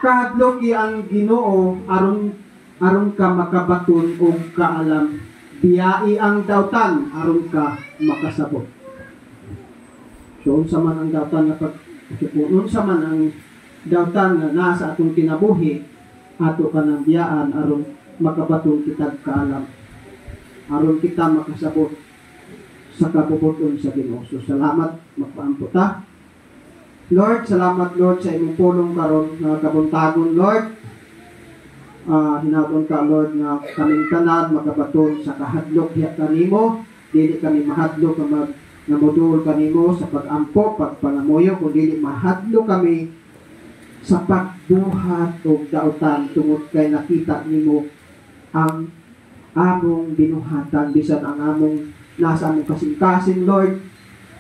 Kahadlok ang Ginoo aron ka makabaton o kaalam. Biyai ang dawtan aron ka makasabot. So unsa man ang dawtan na unsa man ang dawtan na nasa atong kinabuhi, ato ka ng biyaan aron makabaton kitag kaalam. Aron kita makasabot sa kabubuton sa Ginoo. So salamat, magpaampo ta. Lord, salamat Lord sa imong pulong karon nga kabuntagon Lord. Hinabon ka Lord nga kaming tanan makabaton sa kahadlok diha kanimo. Dili kami mahadlok nga namudul kanimo sa pag-ampo, pagpangamuyo, kundi mahadlok kami sa pagbuhat o dautan tungod kay nakita nimo ang among binuhatan bisan ang among nasa among kasing-kasing Lord,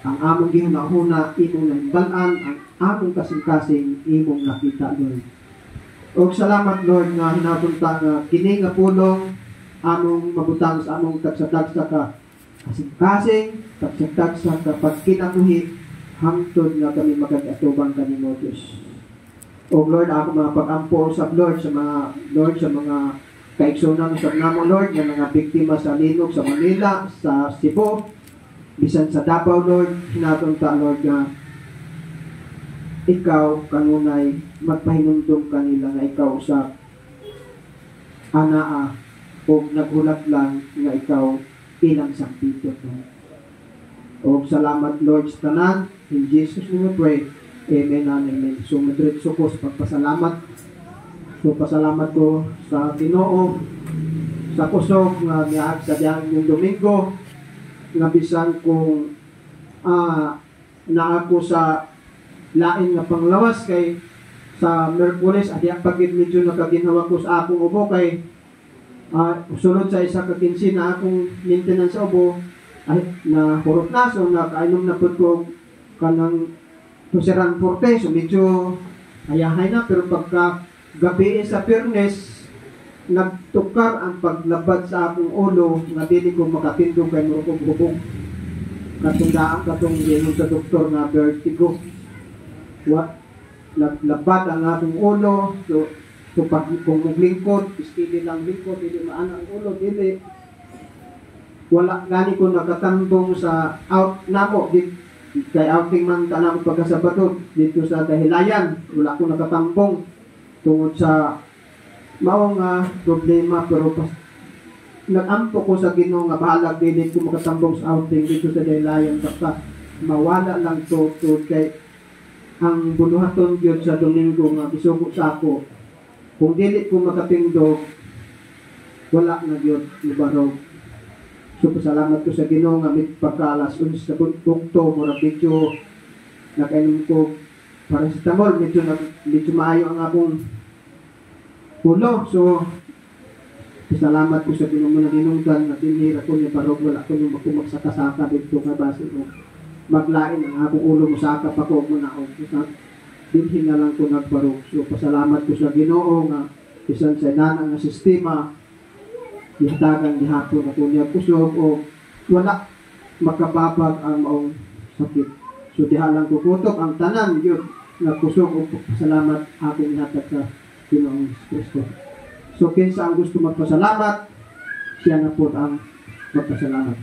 ang among gihunahuna imong nahimbalan, ang among kasing-kasing imong nakita Lord. O salamat Lord nga hinabunta nga kini nga pulong among mabutang sa among tagsa-tagsa ka kasing-kasing, tagsa-tagsa ka pagkinabuhi hangtod nga kami magag-atubang kanimo Diyos. O Lord, ako mga pag-ampo sa Lord sa mga kaigsunan sa namo Lord, nga mga biktima sa linog sa Manila, sa Cebu, bisan sa Davao Lord, hinabunta Lord nga ikaw kanunay magpahinumdum kanila nga ikaw sa anaa o nagulat lang nga ikaw ilang sampito. O salamat Lord sa tanan, in Jesus name we pray, amen and amen. So madritso ko sa pagpasalamat. So pasalamat ko sa Ginoo sa kusog nga niag sa diyang yung Domingo nga bisan kung na ako sa lain nga panglawas kay sa Merkules adya pagid medyo nakaginhawa ko sa akong ubo kay sulod sa isa ka 15 na akong maintenance sa ubo ay na hurot na so nakainom na pud ko kanang tuseran forte so medyo ayahay na pero pagka gabi sa Fairness nagtukar ang paglabad sa akong ulo nga dili ko makatindog kay murukog hubog katundaan katong giingon sa doktor nga vertigo. Naglabad ang atong ulo so pag kung maglingkod steady lang lingkod dili maana ang ulo dili wala gani ko nakatambong sa out namo di kay outing man tanang pagkasabado dito sa Dahilayan wala ko nakatambong tungod sa mao nga problema pero pas nagampo ko sa Ginoo nga bahala dili ko makatambong sa outing dito sa Dahilayan basta mawala lang to kay ang bunuhaton gyud sa Domingo nga gisugo sa ako kung dili ko makatindog wala na gyud ibarog. So pasalamat ko sa Ginoo nga mit pagkalas unis sa bukto mura medyo nakainom ko paracetamol medyo maayo ang akong ulo. So pasalamat ko sa Ginoo na dinunggan na tinira ko ni barog wala ko nung magsaka-saka dito nga base mo maglain ang akong ulo mo sa akap ako muna o dinhin na lang ko nagbarog. So pasalamat ko sa Ginoo nga bisan sa inana nga sistema ihatagan gihapon ako niya kusog o wala makababag ang maong sakit. So diha lang kukutok ang tanan yun nga kusog o pasalamat akong ihatag sa Ginoong Kristo. So kinsa ang gusto magpasalamat siya na po ang magpasalamat.